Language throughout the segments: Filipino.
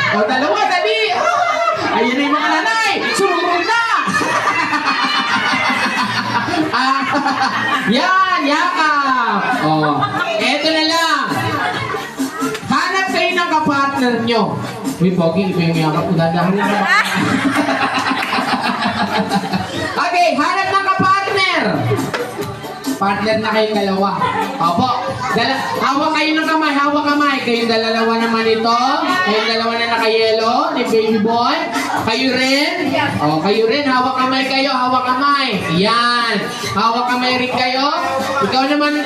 O, dalawa, dali. Ayun na yung mga nanay. Sumunod na. Yan, yakap. O, eto na lang. Hanap kayo ng kapartner nyo. Uy, Pogi, iba yung yakap. Udadahan rin na. Okay, hanap ng kapartner. Partner na kayong dalawa. Opo. Hawak kayo ng kamay, hawak kamay. Kayong dalawa naman ito. Kayong dalawa na naka-yellow, ni baby boy. Kayo rin. O, kayo rin. Hawak kamay kayo, hawak kamay. Yan. Hawak kamay rin kayo. Ikaw naman,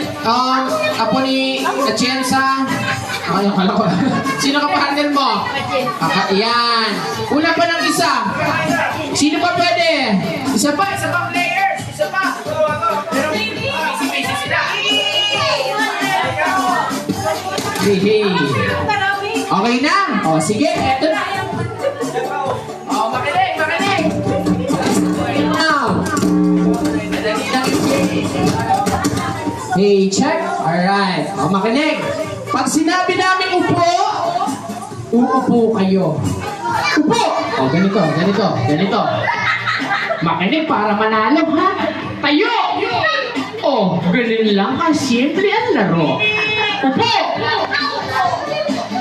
apo ni Atienza. Ay, akala ko. Sino ka partner mo? Yan. Una pa ng isa. Sino pa pwede? Isa pa players. Isa pa. Pero busy sila. Hey. Okay na? O, sige. Eto na. O, makinig. Now. Hey, check. Alright. O, makinig. Pag sinabi namin upo, uupo kayo. Upo! O, ganito. Makinig para manalo, ha? Tayo! O, ganun lang kasimple ang laro. Upo!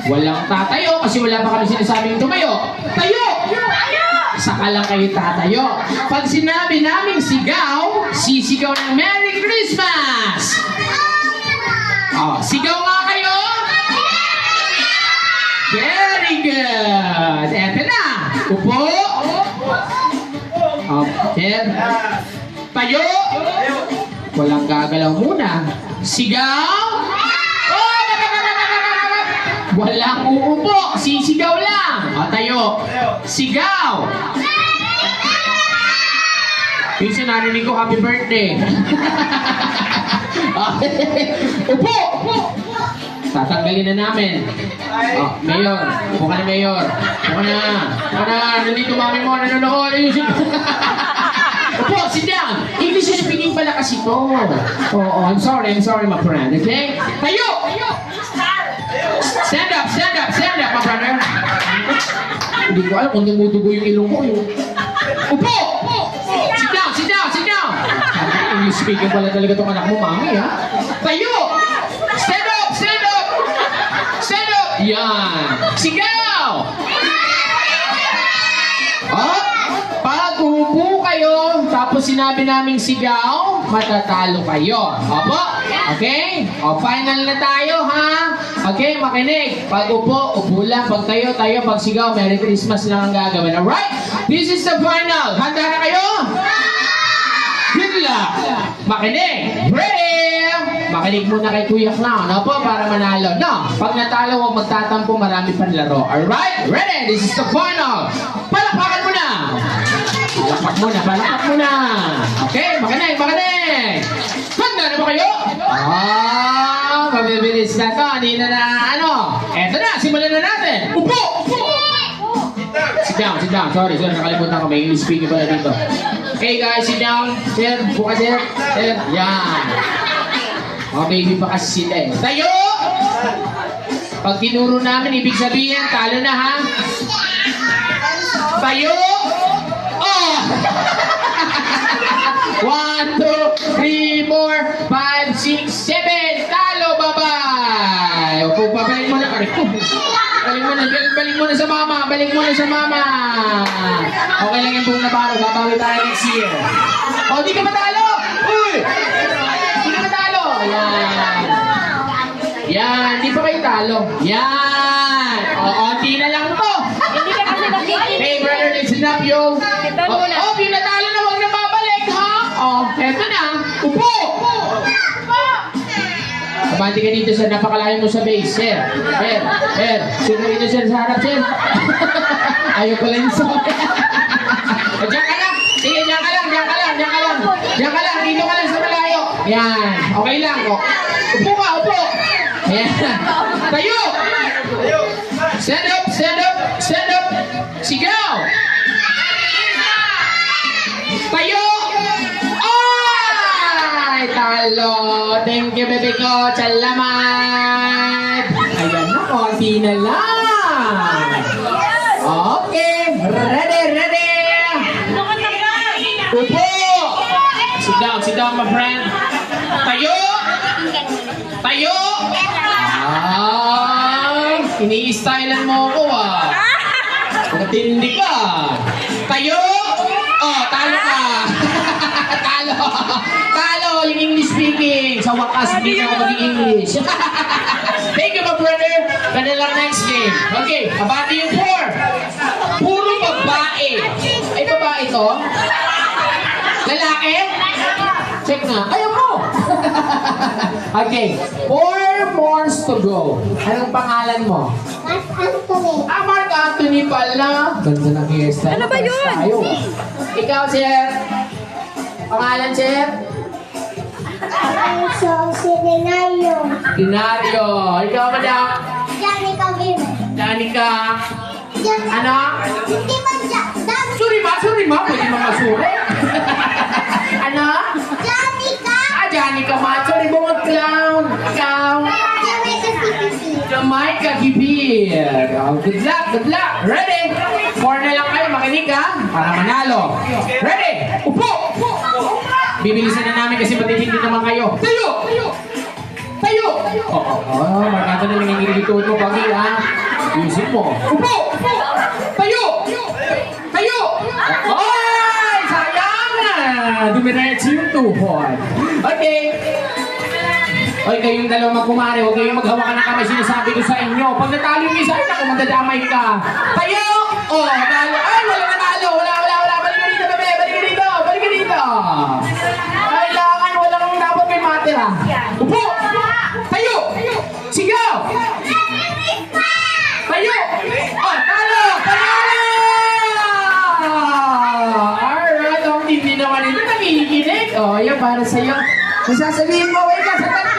Walang tatayo kasi wala pa kami sinasabing tumayo. Tayo! Saka lang kayo tatayo. Pag sinabi naming sigaw, sisigaw ng Merry Christmas! O, sigaw nga kayo! Very good! Eto na! Upo! Sir. Tayo! Walang gagalaw muna. Sigaw! Oh! Walang uupo. Sisigaw lang. O, tayo. Sigaw! Minsan narinig ko happy birthday. Upo! Tatanggalin na namin. Oh, Mayor. Upo ka na, Mayor. Upo na. Nandito mami mo. Nanonood. Ayusin. Upo, sit down. English speaking pala kasi to. Oh, I'm sorry, my friend. Okay? Tayo! Stand up, my brother. Hindi ko alam kung dumudugo yung ilong ko. Upo! Sit down. English speaking pala talaga itong anak mo, mami, ha? Tayo! Stand up! Yan! Sigaw! Pag uupo kayo, tapos sinabi naming sigaw, matatalo kayo. Opo? Okay? O, final na tayo, ha? Okay, makinig. Pag upo lang. Pag tayo. Pag sigaw, Merry Christmas lang ang gagawin. Alright? This is the final. Handa na kayo? Good luck! Makinig! Ready! Makinig muna kay Kuya Clown, po, para manalo. No, pag natalo, huwag magtatampo, marami pang laro. Alright? Ready? This is the final! Palakpakan mo na! Palakpak muna! Okay, makinig! Handa na ba kayo? Mabibilis na to. Hindi na Eto na, simulan na natin! Upo! Sit down. Sorry, nakalimutan ko. May English speaking pala dito. Okay guys, sit down. Sir, buka sir. Yan. Oh, baby pa kasi sila eh. Tayo! Pag tinuro namin, ibig sabihin, talo na, ha? Tayo! Oh! 1, 2, 3, 4, 5, 6, 7. Talo, bye-bye! Opo, babalik mo na. Balik mo na sa mama. Okay lang yung buong nabaro. Babawi tayo next year. O, di ka matalo! Uy! Di ka matalo! Yan, di pa kayo talo. Yan! O, onti na lang to. Hindi ka kasi nakikita. Hey, brother, listen up, yo. Yung natalo na huwag na babalik, ha? O, eto na. Upo! Kabati ka dito, sir. Napakalayo mo sa base, sir. Sino dito, sir, sa harap, sir? Ayaw pala yung sa Diyan ka lang. Sige, diyan ka lang. Dito ka lang sa malayo. Yan. Okay lang. Upo ka, upo. Ayan. Tayo! Stand up! Sigaw! Tayo! Ay! Talo! Thank you, baby ko! Salamat! Ayan na, konti na lang! on, my friend. Tayo! Tayo! Ini-stylean mo ako Matindi ka. Tayo! Oh, talo ka. Talo. Talo yung English speaking. Sa wakas, hindi na ako mag-English. Thank you, my brother. Kanilang next game. Okay, abati yung 4. Puro babae. Ay, babae to? Lalaki? Check na. Ayaw mo. Okay, 4 more to go. Anong pangalan mo? Mark Anthony. Mark Anthony pala. Ganda ng hairstyle. Ano ba yun? Tayo. Ikaw, sir. Pangalan, sir? So, si Renario. Dinario. Ikaw, madam? Johnny Kavime. Danica. Ano? Hindi ba siya? Sorry ma. Pwede mga masuri. Ano? Johnny ka? Danica ma. Sorry mo mag-clown. Ikaw. Jamaica CPC. Jamaica Kibir. Oh, good luck. Ready? 4 na lang kayo, makinig ha, para manalo. Ready? Upo! Bibilisan na namin kasi matitindi naman kayo. Tayo! Markado na nangingilituod mo, Pagi ha. Isip mo. Upo! Tayo! Ay! Sayang na! Dumiretso yung tuhod. Okay. Oy, kayong dalawa magkumari, huwag kayong maghawakan ng kamay, sinasabi ko sa inyo. Pag natalo yung isa, ako magdadamay ka. Tayo! Oh, talo. Ay, wala nanalo. Wala. Balik ka dito, bebe. Balik ka dito. Kailangan, walang dapat may matira. Upo! Tayo! Sigaw! Tayo! Oh, talo! Alright, hindi naman ito nangihinig. Oh, yan para sa'yo. Kung sasabihin mo, wait ka sa tayo!